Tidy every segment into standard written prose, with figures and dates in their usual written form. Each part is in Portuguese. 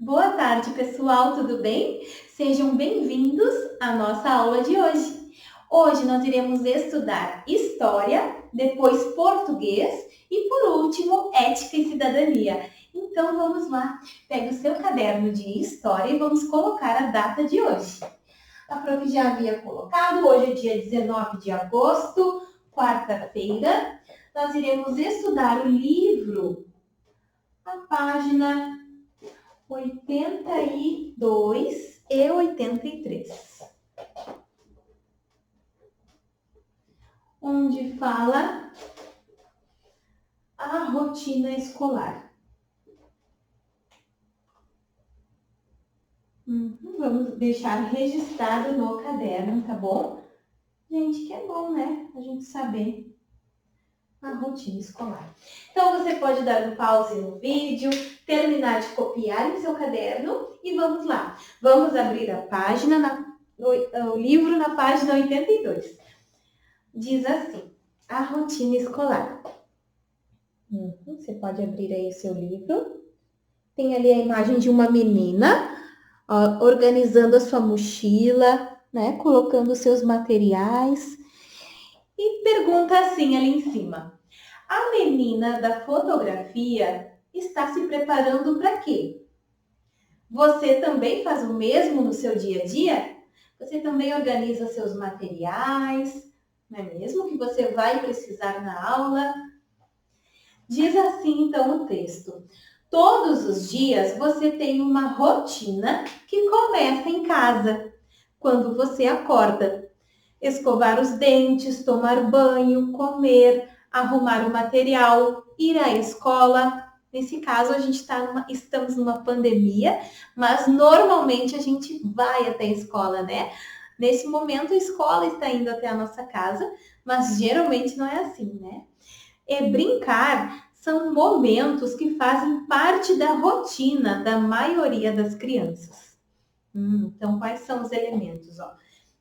Boa tarde, pessoal, tudo bem? Sejam bem-vindos à nossa aula de hoje. Hoje nós iremos estudar História, depois Português e, por último, Ética e Cidadania. Então, vamos lá. Pegue o seu caderno de História e vamos colocar a data de hoje. A prof já havia colocado, hoje é dia 19 de agosto, quarta-feira. Nós iremos estudar o livro, a página 82 e 83, onde fala a rotina escolar. Vamos deixar registrado no caderno, tá bom? Gente, que é bom, né? A gente saber a rotina escolar. Então, você pode dar um pause no vídeo, terminar de copiar em seu caderno e vamos lá. Vamos abrir a página, o livro na página 82. Diz assim, a rotina escolar. Você pode abrir aí o seu livro. Tem ali a imagem de uma menina organizando a sua mochila, né? Colocando os seus materiais. E pergunta assim ali em cima. A menina da fotografia está se preparando para quê? Você também faz o mesmo no seu dia a dia? Você também organiza seus materiais, não é mesmo? Que você vai precisar na aula? Diz assim então o texto. Todos os dias você tem uma rotina que começa em casa, quando você acorda. Escovar os dentes, tomar banho, comer, arrumar o material, ir à escola. Nesse caso, estamos numa pandemia, mas normalmente a gente vai até a escola, né? Nesse momento, a escola está indo até a nossa casa, mas geralmente não é assim, né? E brincar são momentos que fazem parte da rotina da maioria das crianças. Então, quais são os elementos?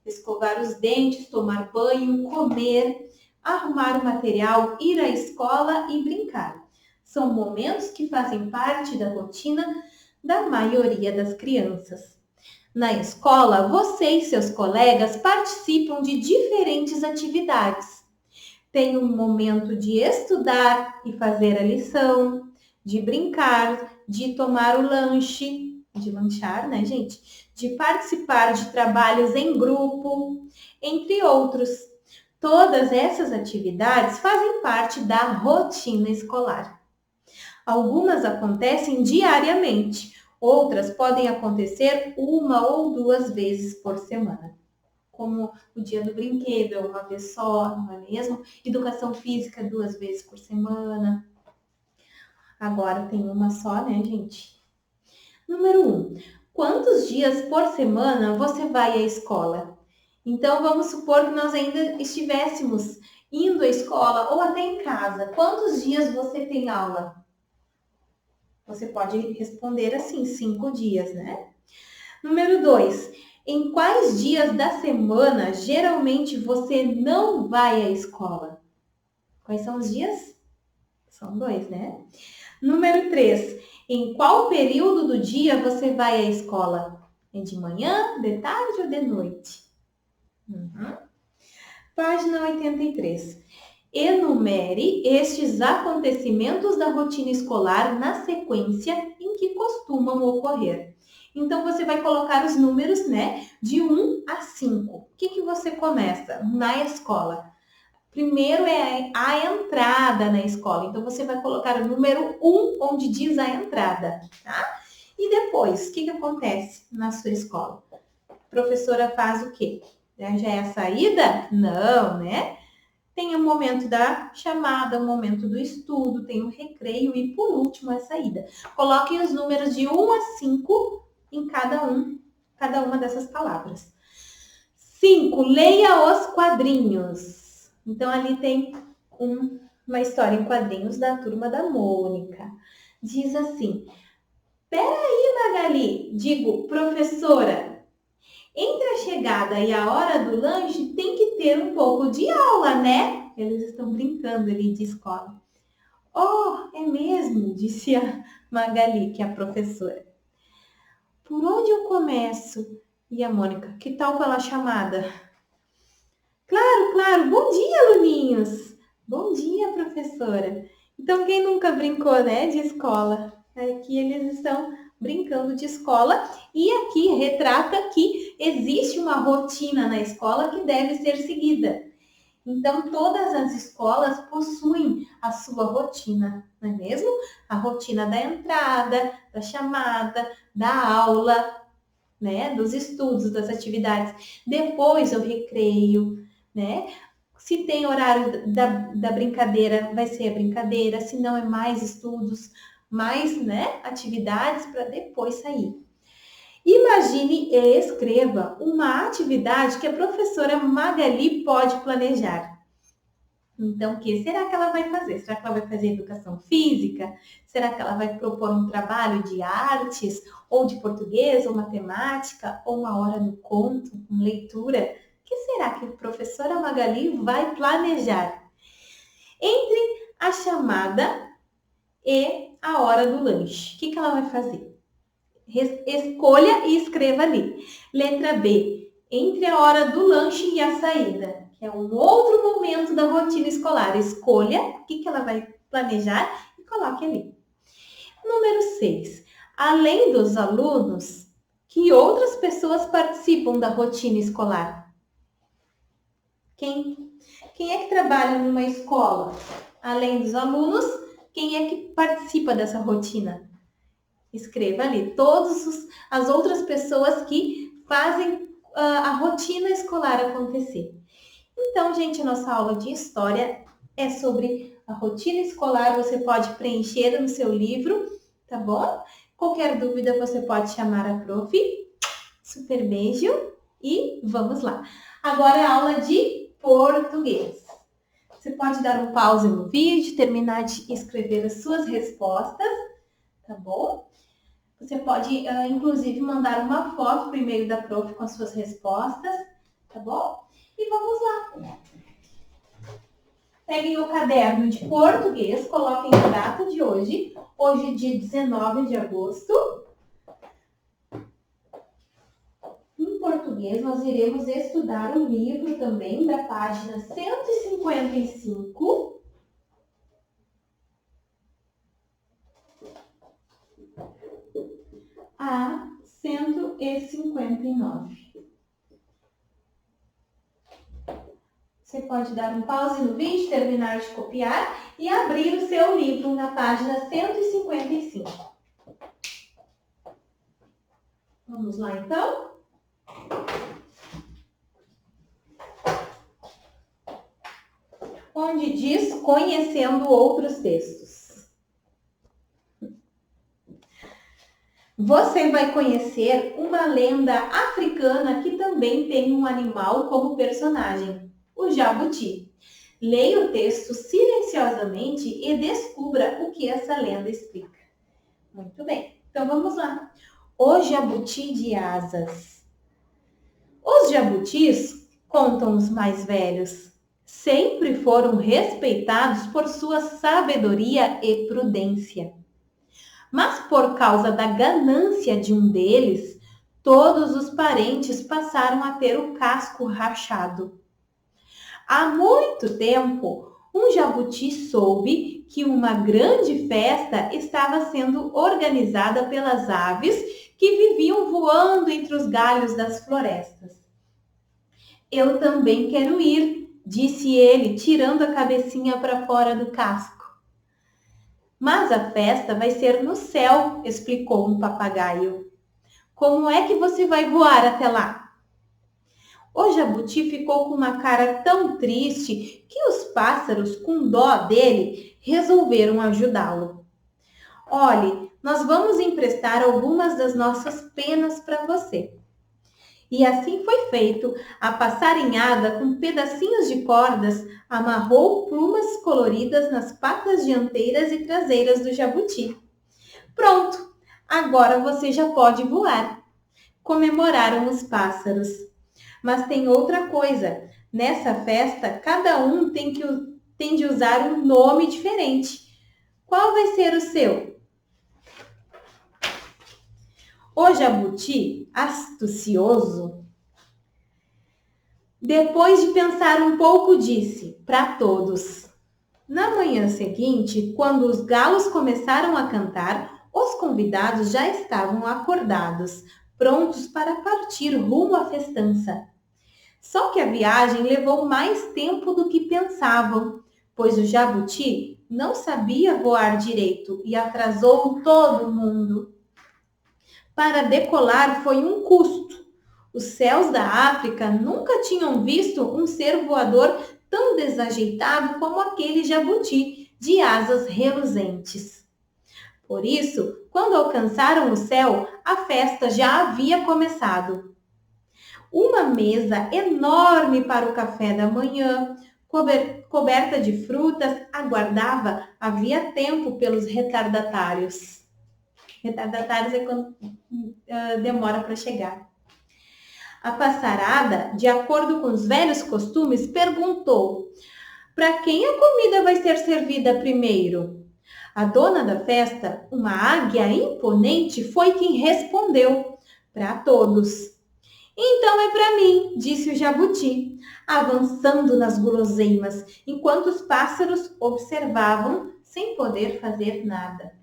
Escovar os dentes, tomar banho, comer, arrumar o material, ir à escola e brincar. São momentos que fazem parte da rotina da maioria das crianças. Na escola, você e seus colegas participam de diferentes atividades. Tem um momento de estudar e fazer a lição, de brincar, de tomar o lanche, de lanchar, né, gente? De participar de trabalhos em grupo, entre outros. Todas essas atividades fazem parte da rotina escolar. Algumas acontecem diariamente, outras podem acontecer uma ou duas vezes por semana. Como o dia do brinquedo, uma vez só, não é mesmo? Educação física 2 vezes por semana. Agora tem uma só, né, gente? Número 1. Quantos dias por semana você vai à escola? Então, vamos supor que nós ainda estivéssemos indo à escola ou até em casa. Quantos dias você tem aula? Você pode responder assim, 5 dias, né? Número 2. Em quais dias da semana geralmente você não vai à escola? Quais são os dias? São 2, né? Número 3. Em qual período do dia você vai à escola? É de manhã, de tarde ou de noite? Página 83. Enumere estes acontecimentos da rotina escolar na sequência em que costumam ocorrer. Então, você vai colocar os números, né, de 1 a 5. O que você começa na escola? Primeiro é a entrada na escola. Então, você vai colocar o número 1, onde diz a entrada, tá? E depois, o que acontece na sua escola? A professora faz o quê? Já é a saída? Não, né? Tem o momento da chamada, o momento do estudo, tem o recreio e, por último, a saída. Coloquem os números de 1 a 5 em cada uma dessas palavras. 5. Leia os quadrinhos. Então, ali tem uma história em quadrinhos da turma da Mônica. Diz assim, peraí, Magali, digo, professora, entre a chegada e a hora do lanche tem que ter um pouco de aula, né? Eles estão brincando ali de escola. Oh, é mesmo, disse a Magali, que é a professora. Por onde eu começo? E a Mônica, que tal pela chamada? Claro, claro. Bom dia, aluninhos. Bom dia, professora. Então, quem nunca brincou, né, de escola? Aqui eles estão brincando de escola e aqui retrata que existe uma rotina na escola que deve ser seguida. Então, todas as escolas possuem a sua rotina, não é mesmo? A rotina da entrada, da chamada, da aula, né? Dos estudos, das atividades. Depois, o recreio, né? Se tem horário da brincadeira, vai ser a brincadeira. Se não, é mais estudos, mais, né, atividades para depois sair. Imagine e escreva uma atividade que a professora Magali pode planejar. Então, o que será que ela vai fazer? Será que ela vai fazer educação física? Será que ela vai propor um trabalho de artes, ou de português, ou matemática, ou uma hora no conto, com leitura? O que será que a professora Magali vai planejar? Entre a chamada e a hora do lanche, o que ela vai fazer? Escolha e escreva ali. Letra B, entre a hora do lanche e a saída, que é um outro momento da rotina escolar. Escolha o que ela vai planejar e coloque ali. Número 6, além dos alunos, que outras pessoas participam da rotina escolar? Quem é que trabalha numa escola? Além dos alunos, quem é que participa dessa rotina? Escreva ali todas as outras pessoas que fazem a rotina escolar acontecer. Então, gente, a nossa aula de história é sobre a rotina escolar. Você pode preencher no seu livro, tá bom? Qualquer dúvida, você pode chamar a prof. Super beijo e vamos lá. Agora é a aula de português. Você pode dar um pause no vídeo, terminar de escrever as suas respostas, tá bom? Você pode, inclusive, mandar uma foto por e-mail da prof com as suas respostas, tá bom? E vamos lá. Peguem o caderno de português, coloquem a data de hoje. Hoje, dia 19 de agosto. Em português, nós iremos estudar o livro também, da página 155. A 159. Você pode dar um pause no vídeo, terminar de copiar e abrir o seu livro na página 155. Vamos lá, então? Onde diz conhecendo outros textos. Você vai conhecer uma lenda africana que também tem um animal como personagem, o jabuti. Leia o texto silenciosamente e descubra o que essa lenda explica. Muito bem, então vamos lá. O jabuti de asas. Os jabutis, contam os mais velhos, sempre foram respeitados por sua sabedoria e prudência. Mas por causa da ganância de um deles, todos os parentes passaram a ter o casco rachado. Há muito tempo, um jabuti soube que uma grande festa estava sendo organizada pelas aves que viviam voando entre os galhos das florestas. Eu também quero ir, disse ele, tirando a cabecinha para fora do casco. Mas a festa vai ser no céu, explicou um papagaio. Como é que você vai voar até lá? O jabuti ficou com uma cara tão triste que os pássaros, com dó dele, resolveram ajudá-lo. Olhe, nós vamos emprestar algumas das nossas penas para você. E assim foi feito. A passarinhada, com pedacinhos de cordas, amarrou plumas coloridas nas patas dianteiras e traseiras do jabuti. Pronto! Agora você já pode voar! Comemoraram os pássaros. Mas tem outra coisa. Nessa festa, cada um tem de usar um nome diferente. Qual vai ser o seu? O jabuti, astucioso, depois de pensar um pouco, disse para todos. Na manhã seguinte, quando os galos começaram a cantar, os convidados já estavam acordados, prontos para partir rumo à festança. Só que a viagem levou mais tempo do que pensavam, pois o jabuti não sabia voar direito e atrasou todo mundo. Para decolar foi um custo. Os céus da África nunca tinham visto um ser voador tão desajeitado como aquele jabuti de asas reluzentes. Por isso, quando alcançaram o céu, a festa já havia começado. Uma mesa enorme para o café da manhã, coberta de frutas, aguardava havia tempo pelos retardatários. Retardatários é quando demora para chegar. A passarada, de acordo com os velhos costumes, perguntou: para quem a comida vai ser servida primeiro? A dona da festa, uma águia imponente, foi quem respondeu: para todos. Então é para mim, disse o jabuti, avançando nas guloseimas, enquanto os pássaros observavam sem poder fazer nada.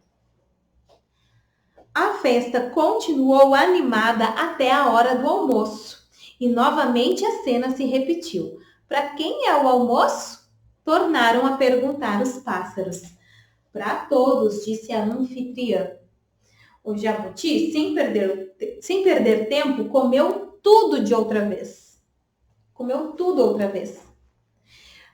A festa continuou animada até a hora do almoço. E novamente a cena se repetiu. Para quem é o almoço? Tornaram a perguntar os pássaros. Para todos, disse a anfitriã. O jabuti, sem perder tempo, comeu tudo de outra vez. Comeu tudo outra vez.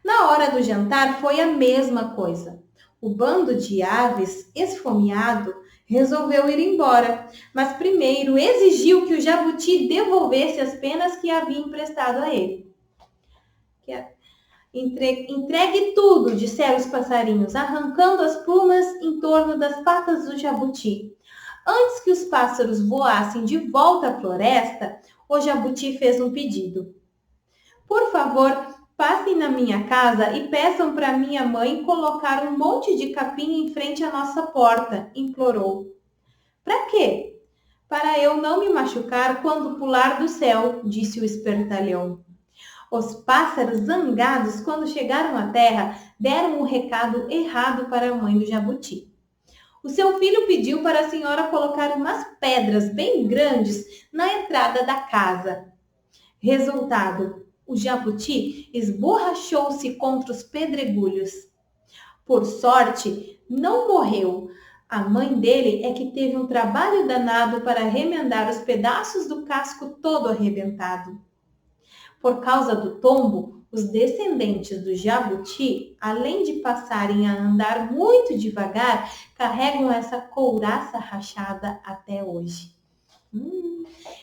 Na hora do jantar foi a mesma coisa. O bando de aves, esfomeado, resolveu ir embora, mas primeiro exigiu que o jabuti devolvesse as penas que havia emprestado a ele. Entregue tudo, disseram os passarinhos, arrancando as plumas em torno das patas do jabuti. Antes que os pássaros voassem de volta à floresta, o jabuti fez um pedido. Por favor, passem na minha casa e peçam para minha mãe colocar um monte de capim em frente à nossa porta, implorou. Para quê? Para eu não me machucar quando pular do céu, disse o espertalhão. Os pássaros, zangados quando chegaram à terra, deram um recado errado para a mãe do jabuti. O seu filho pediu para a senhora colocar umas pedras bem grandes na entrada da casa. Resultado, o jabuti esborrachou-se contra os pedregulhos. Por sorte, não morreu. A mãe dele é que teve um trabalho danado para remendar os pedaços do casco todo arrebentado. Por causa do tombo, os descendentes do jabuti, além de passarem a andar muito devagar, carregam essa couraça rachada até hoje.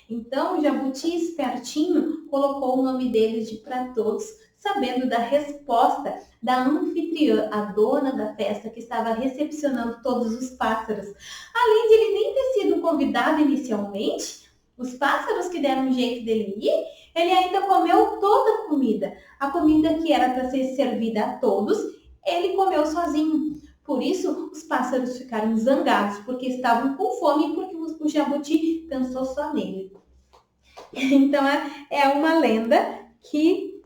Então, o jabuti espertinho colocou o nome dele de para todos, sabendo da resposta da anfitriã, a dona da festa que estava recepcionando todos os pássaros. Além de ele nem ter sido convidado inicialmente, os pássaros que deram um jeito dele ir, ele ainda comeu toda a comida que era para ser servida a todos, ele comeu sozinho. Por isso, os pássaros ficaram zangados, porque estavam com fome e porque o jabuti pensou só nele. Então, é uma lenda que,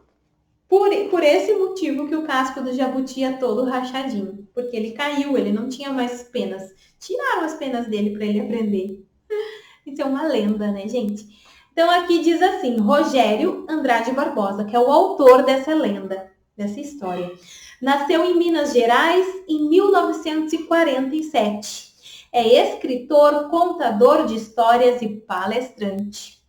por esse motivo, que o casco do jabuti é todo rachadinho. Porque ele caiu, ele não tinha mais penas. Tiraram as penas dele para ele aprender. Isso é uma lenda, né, gente? Então, aqui diz assim, Rogério Andrade Barbosa, que é o autor dessa lenda, dessa história. Nasceu em Minas Gerais em 1947. É escritor, contador de histórias e palestrante.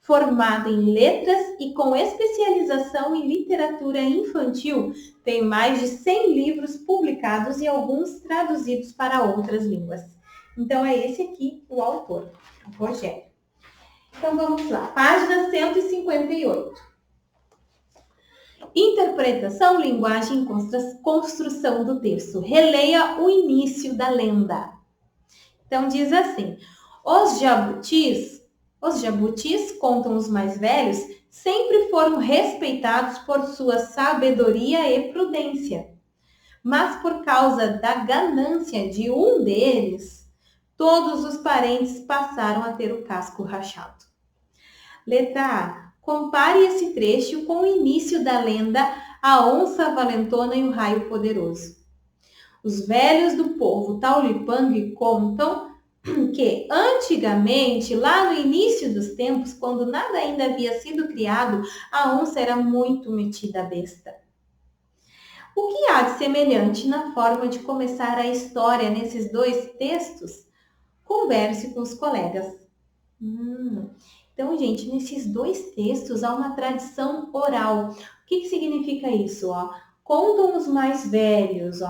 Formado em letras e com especialização em literatura infantil, tem mais de 100 livros publicados e alguns traduzidos para outras línguas. Então, é esse aqui o autor, o Rogério. Então, vamos lá. Página 158. Interpretação, linguagem e construção do texto. Releia o início da lenda. Então, diz assim. Os jabutis, contam os mais velhos, sempre foram respeitados por sua sabedoria e prudência. Mas por causa da ganância de um deles, todos os parentes passaram a ter o casco rachado. Letra A. Compare esse trecho com o início da lenda A Onça Valentona e o Raio Poderoso. Os velhos do povo Taulipang contam que antigamente, lá no início dos tempos, quando nada ainda havia sido criado, a onça era muito metida à besta. O que há de semelhante na forma de começar a história nesses dois textos? Converse com os colegas. Então, gente, nesses dois textos há uma tradição oral. O que significa isso? Contam os mais velhos,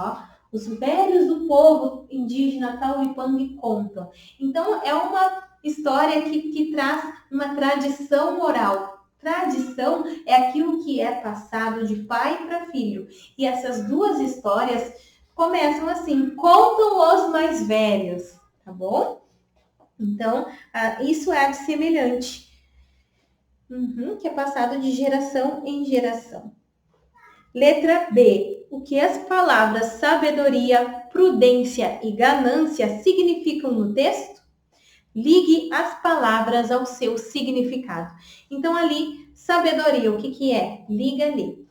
os velhos do povo indígena Taulipang contam. Então, é uma história que traz uma tradição oral. Tradição é aquilo que é passado de pai para filho. E essas duas histórias começam assim, contam os mais velhos, tá bom? Então, isso é semelhante, que é passado de geração em geração. Letra B. O que as palavras sabedoria, prudência e ganância significam no texto? Ligue as palavras ao seu significado. Então, ali, sabedoria, o que é? Liga ali.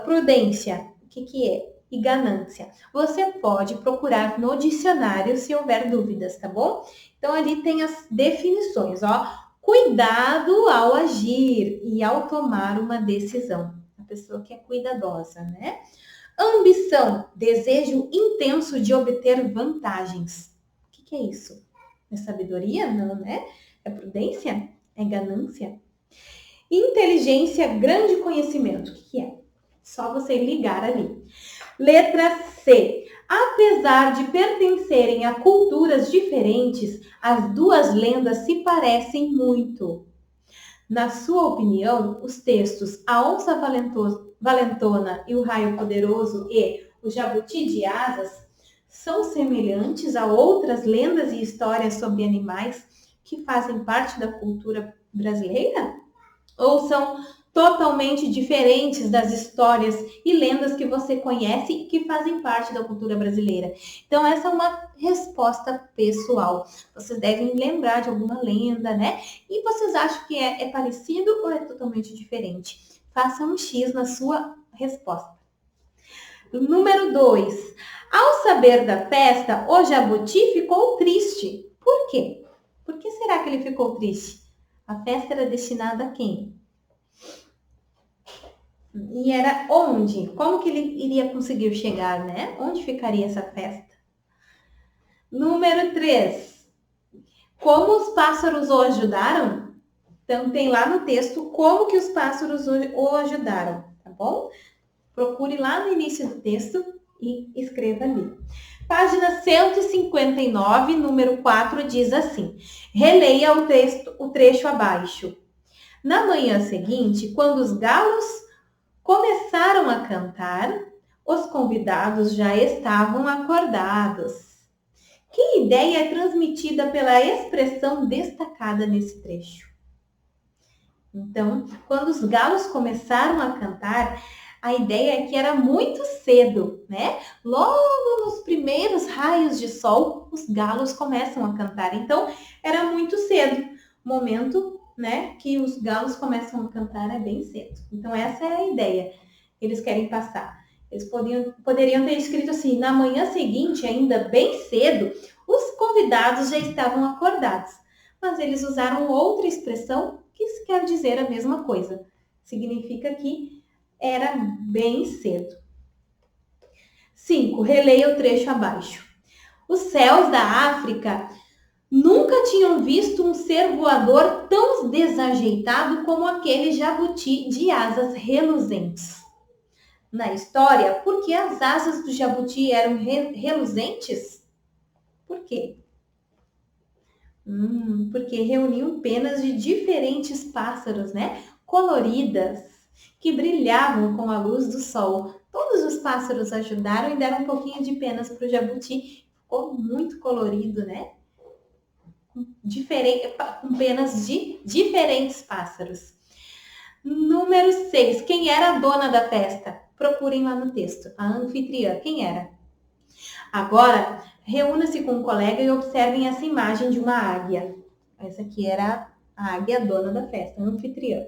Prudência, o que é? E ganância. Você pode procurar no dicionário se houver dúvidas, tá bom? Então, ali tem as definições, Cuidado ao agir e ao tomar uma decisão. A pessoa que é cuidadosa, né? Ambição, desejo intenso de obter vantagens. O que é isso? É sabedoria? Não, né? É prudência? É ganância? Inteligência, grande conhecimento. O que é? Só você ligar ali. Letra C. Apesar de pertencerem a culturas diferentes, as duas lendas se parecem muito. Na sua opinião, os textos A Onça Valentona e o Raio Poderoso e o Jabuti de Asas são semelhantes a outras lendas e histórias sobre animais que fazem parte da cultura brasileira? Ou são totalmente diferentes das histórias e lendas que você conhece e que fazem parte da cultura brasileira? Então, essa é uma resposta pessoal. Vocês devem lembrar de alguma lenda, né? E vocês acham que é parecido ou é totalmente diferente? Faça um X na sua resposta. Número 2. Ao saber da festa, o Jabuti ficou triste. Por quê? Por que será que ele ficou triste? A festa era destinada a quem? E era onde? Como que ele iria conseguir chegar, né? Onde ficaria essa festa? Número 3. Como os pássaros o ajudaram? Então, tem lá no texto como que os pássaros o ajudaram, tá bom? Procure lá no início do texto e escreva ali. Página 159, número 4, diz assim. Releia o trecho abaixo. Na manhã seguinte, quando os galos começaram a cantar, os convidados já estavam acordados. Que ideia é transmitida pela expressão destacada nesse trecho? Então, quando os galos começaram a cantar, a ideia é que era muito cedo, né? Logo nos primeiros raios de sol, os galos começam a cantar. Então, era muito cedo. Momento, né, que os galos começam a cantar é bem cedo. Então, essa é a ideia que eles querem passar. Eles poderiam ter escrito assim, na manhã seguinte, ainda bem cedo, os convidados já estavam acordados. Mas eles usaram outra expressão que quer dizer a mesma coisa. Significa que era bem cedo. 5. Releia o trecho abaixo. Os céus da África nunca tinham visto um ser voador tão desajeitado como aquele jabuti de asas reluzentes. Na história, por que as asas do jabuti eram reluzentes? Por quê? Porque reuniam penas de diferentes pássaros, né? Coloridas, que brilhavam com a luz do sol. Todos os pássaros ajudaram e deram um pouquinho de penas para o jabuti. Ficou muito colorido, né? Com penas de diferentes pássaros. Número 6. Quem era a dona da festa? Procurem lá no texto. A anfitriã, quem era? Agora, reúna-se com um colega e observem essa imagem de uma águia. Essa aqui era a águia dona da festa, a anfitriã.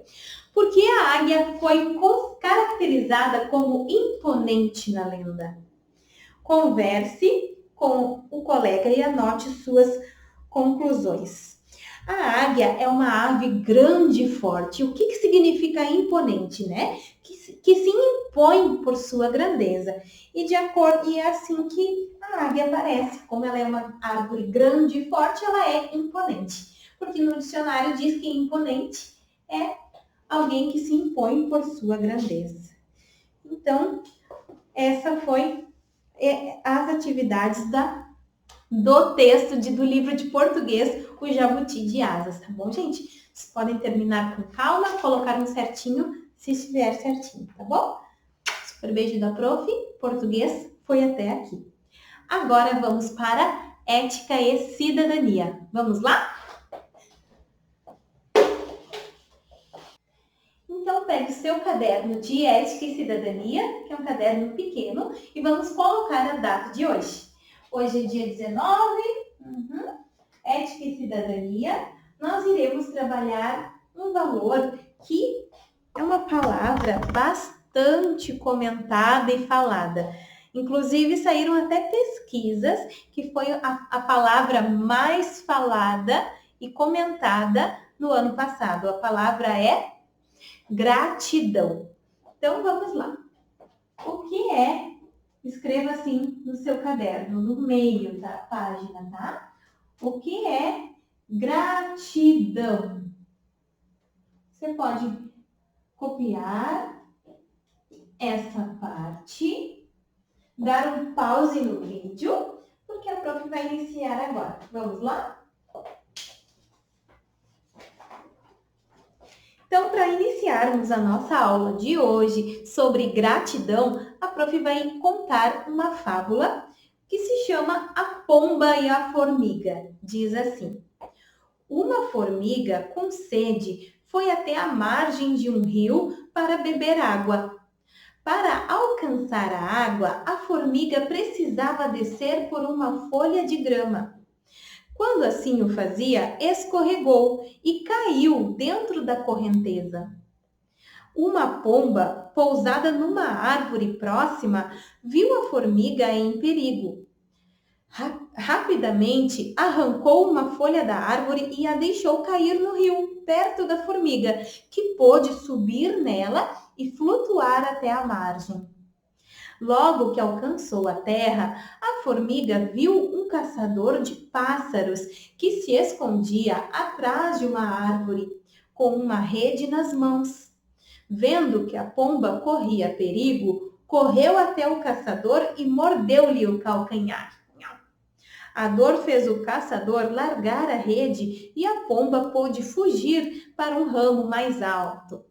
Por que a águia foi caracterizada como imponente na lenda? Converse com o colega e anote suas conclusões. A águia é uma ave grande e forte. O que significa imponente, né? Que se impõe por sua grandeza. E é assim que a águia aparece. Como ela é uma árvore grande e forte, ela é imponente. Porque no dicionário diz que imponente é alguém que se impõe por sua grandeza. Então, essa foi as atividades do texto do livro de português, O Jabuti de Asas, tá bom, gente? Vocês podem terminar com calma, colocar um certinho, se estiver certinho, tá bom? Super beijo da prof, português foi até aqui. Agora vamos para ética e cidadania. Vamos lá? Então, pegue o seu caderno de ética e cidadania, que é um caderno pequeno, e vamos colocar a data de hoje. Hoje é dia 19, ética e cidadania. Nós iremos trabalhar um valor que é uma palavra bastante comentada e falada. Inclusive, saíram até pesquisas que foi a palavra mais falada e comentada no ano passado. A palavra é gratidão. Então, vamos lá. O que é? Escreva assim no seu caderno, no meio da página, tá? O que é gratidão? Você pode copiar essa parte, dar um pause no vídeo, porque a prof vai iniciar agora. Vamos lá? Então, para iniciarmos a nossa aula de hoje sobre gratidão, a prof vai contar uma fábula que se chama A Pomba e a Formiga. Diz assim: uma formiga com sede foi até a margem de um rio para beber água. Para alcançar a água, a formiga precisava descer por uma folha de grama. Quando assim o fazia, escorregou e caiu dentro da correnteza. Uma pomba, pousada numa árvore próxima, viu a formiga em perigo. Rapidamente arrancou uma folha da árvore e a deixou cair no rio, perto da formiga, que pôde subir nela e flutuar até a margem. Logo que alcançou a terra, a formiga viu um caçador de pássaros que se escondia atrás de uma árvore, com uma rede nas mãos. Vendo que a pomba corria perigo, correu até o caçador e mordeu-lhe o calcanhar. A dor fez o caçador largar a rede e a pomba pôde fugir para um ramo mais alto.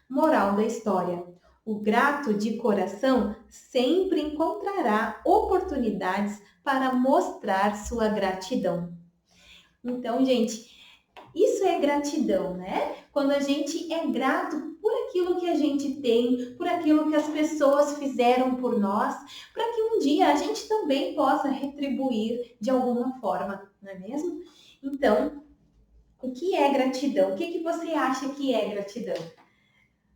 Moral da história: o grato de coração sempre encontrará oportunidades para mostrar sua gratidão. Então, gente, isso é gratidão, né? Quando a gente é grato por aquilo que a gente tem, por aquilo que as pessoas fizeram por nós, para que um dia a gente também possa retribuir de alguma forma, não é mesmo? Então, o que é gratidão? O que você acha que é gratidão?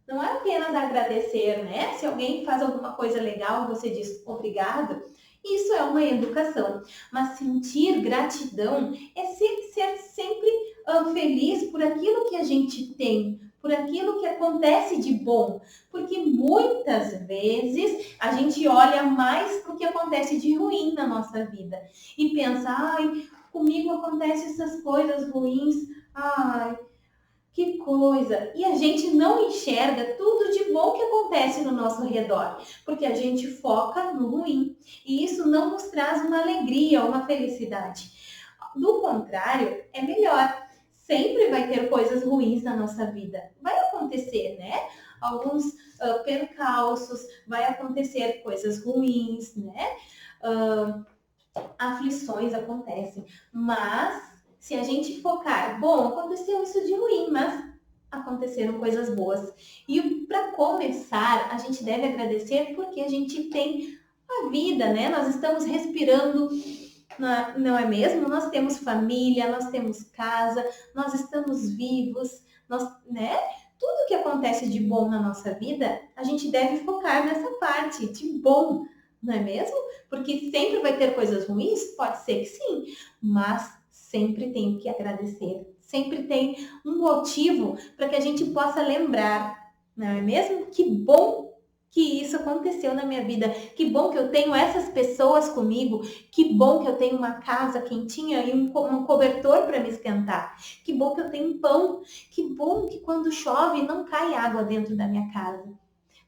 Não é apenas agradecer, né? Se alguém faz alguma coisa legal, você diz obrigado. Isso é uma educação. Mas sentir gratidão é ser sempre feliz por aquilo que a gente tem, por aquilo que acontece de bom. Porque muitas vezes a gente olha mais para o que acontece de ruim na nossa vida. E pensa, ai, comigo acontecem essas coisas ruins, ai, que coisa! E a gente não enxerga tudo de bom que acontece no nosso redor, porque a gente foca no ruim. E isso não nos traz uma alegria, uma felicidade. Do contrário, é melhor. Sempre vai ter coisas ruins na nossa vida. Vai acontecer, né? Alguns percalços, vai acontecer coisas ruins, né? Aflições acontecem, mas se a gente focar, bom, aconteceu isso de ruim, mas aconteceram coisas boas. E para começar, a gente deve agradecer porque a gente tem a vida, né? Nós estamos respirando, não é mesmo? Nós temos família, nós temos casa, nós estamos vivos, nós, né? Tudo que acontece de bom na nossa vida, a gente deve focar nessa parte de bom, não é mesmo? Porque sempre vai ter coisas ruins? Pode ser que sim, mas sempre tem que agradecer. Sempre tem um motivo para que a gente possa lembrar, não é mesmo? Que bom que isso aconteceu na minha vida. Que bom que eu tenho essas pessoas comigo. Que bom que eu tenho uma casa quentinha e um cobertor para me esquentar. Que bom que eu tenho pão. Que bom que quando chove não cai água dentro da minha casa.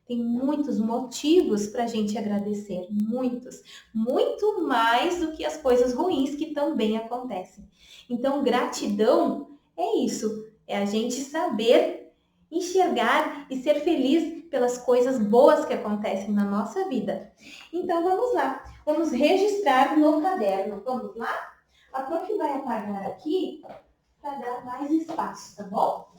Tem muitos motivos para a gente agradecer, muitos, muito mais do que as coisas ruins que também acontecem. Então, gratidão é isso, é a gente saber enxergar e ser feliz pelas coisas boas que acontecem na nossa vida. Então, vamos lá, vamos registrar no caderno. Vamos lá? A prof vai apagar aqui para dar mais espaço, tá bom?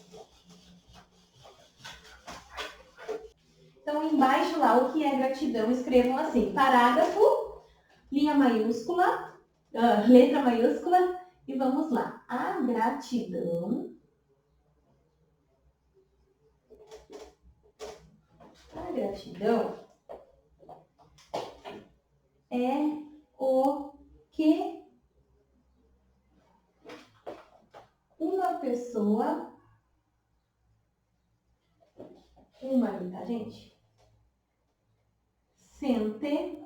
Então, embaixo lá, o que é gratidão, escrevam assim, parágrafo, linha maiúscula, letra maiúscula, e vamos lá. A gratidão é o que uma pessoa, uma ali, tá, gente? Sente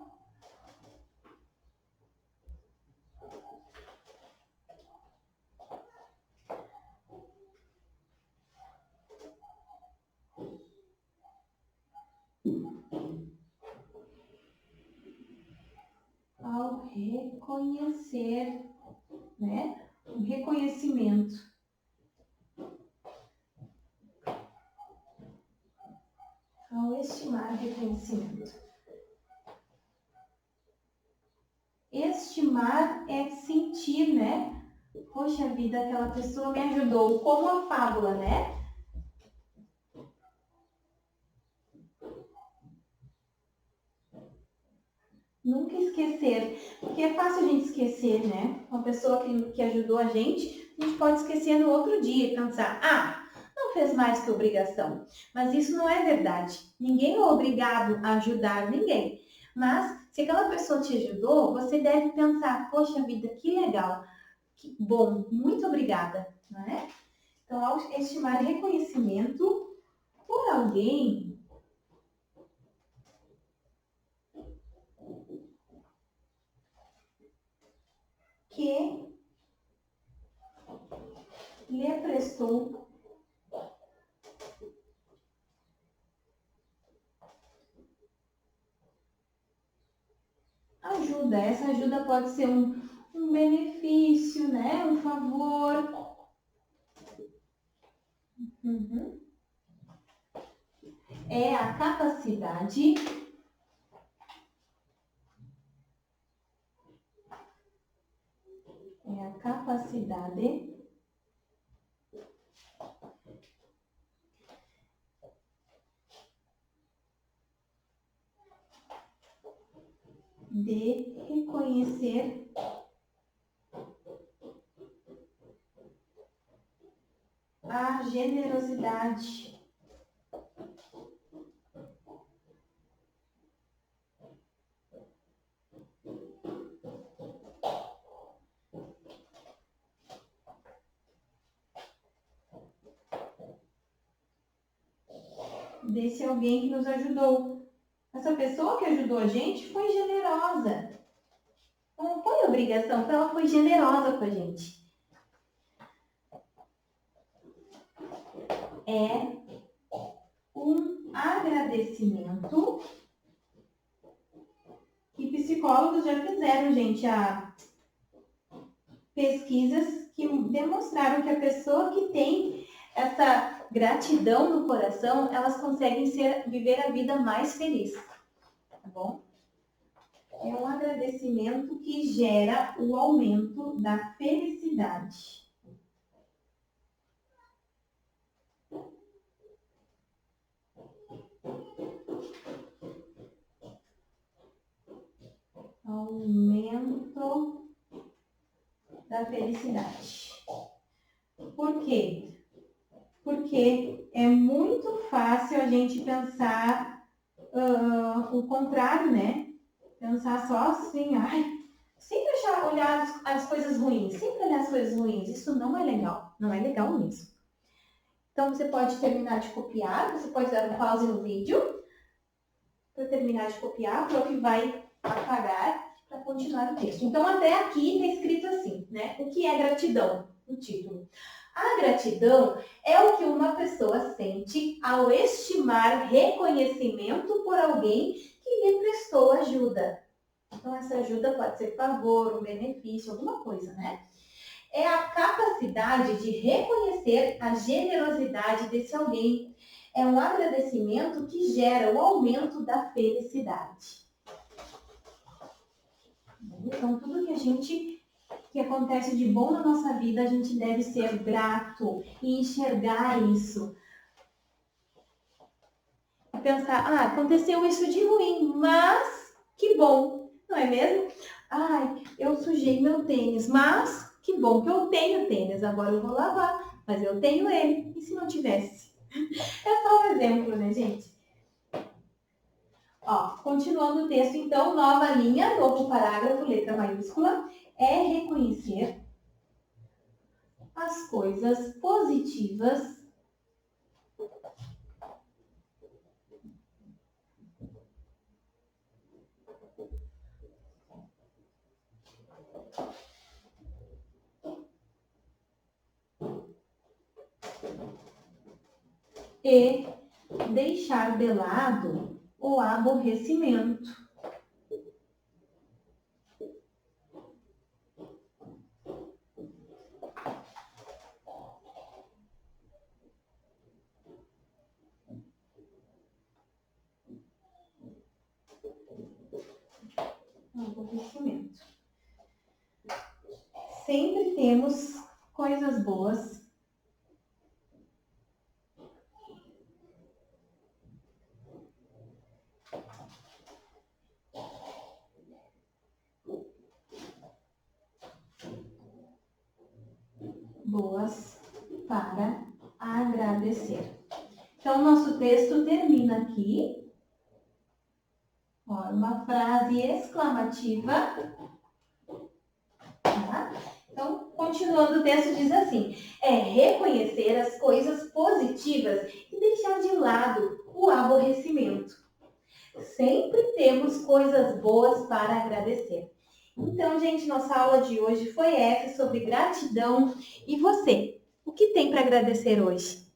ao reconhecer, né? O reconhecimento. Ao estimar reconhecimento. Estimar é sentir, né? Poxa vida, aquela pessoa me ajudou, como a fábula, né? Nunca esquecer, porque é fácil a gente esquecer, né? Uma pessoa que ajudou a gente pode esquecer no outro dia e pensar, não fez mais que obrigação. Mas isso não é verdade. Ninguém é obrigado a ajudar ninguém. Mas se aquela pessoa te ajudou, você deve pensar, poxa vida, que legal, que bom, muito obrigada, não é? Então, ao estimar reconhecimento por alguém que lhe prestou ajuda. Essa ajuda pode ser um benefício, né? Um favor. Uhum. É a capacidade de reconhecer a generosidade. Desse alguém que nos ajudou. Essa pessoa que ajudou a gente foi generosa. Não foi obrigação, ela foi generosa com a gente. É um agradecimento que psicólogos já fizeram, gente, pesquisas que demonstraram que a pessoa que tem essa gratidão no coração, elas conseguem viver a vida mais feliz, tá bom? É um agradecimento que gera o aumento da felicidade. da felicidade. Por quê? Porque é muito fácil a gente pensar o contrário, né? Pensar só assim, sempre olhar as coisas ruins, sempre olhar as coisas ruins. Isso não é legal, não é legal mesmo. Então, você pode terminar de copiar, você pode dar um pause no vídeo para terminar de copiar, o prof vai apagar para continuar o texto. Então, até aqui está escrito assim, né? O que é gratidão? O título. A gratidão é o que uma pessoa sente ao estimar reconhecimento por alguém que lhe prestou ajuda. Então, essa ajuda pode ser favor, um benefício, alguma coisa, né? É a capacidade de reconhecer a generosidade desse alguém. É um agradecimento que gera o aumento da felicidade. Então, tudo que acontece de bom na nossa vida, a gente deve ser grato e enxergar isso. Pensar, aconteceu isso de ruim, mas que bom, não é mesmo? Eu sujei meu tênis, mas que bom que eu tenho tênis, agora eu vou lavar, mas eu tenho ele. E se não tivesse? É só um exemplo, né, gente? Continuando o texto, então, nova linha, novo parágrafo, letra maiúscula, é reconhecer as coisas positivas e deixar de lado o aborrecimento. Aborrecimento. Sempre temos coisas boas para agradecer. Então, nosso texto termina aqui. Uma frase exclamativa. Tá? Então, continuando o texto diz assim: é reconhecer as coisas positivas e deixar de lado o aborrecimento. Sempre temos coisas boas para agradecer. Então, gente, nossa aula de hoje foi essa, sobre gratidão. E você? O que tem para agradecer hoje?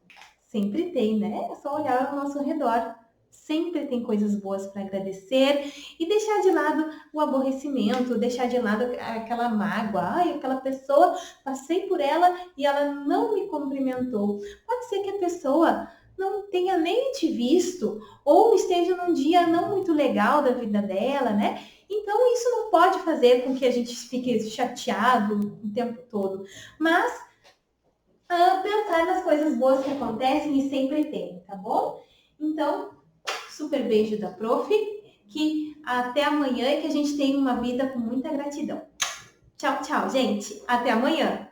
Sempre tem, né? É só olhar ao nosso redor. Sempre tem coisas boas para agradecer e deixar de lado o aborrecimento, deixar de lado aquela mágoa. Aquela pessoa, passei por ela e ela não me cumprimentou. Pode ser que a pessoa não tenha nem te visto ou esteja num dia não muito legal da vida dela, né? Então, isso não pode fazer com que a gente fique chateado o tempo todo. Mas, pensar nas coisas boas que acontecem e sempre tem, tá bom? Então, super beijo da prof, que até amanhã e que a gente tenha uma vida com muita gratidão. Tchau, tchau, gente. Até amanhã.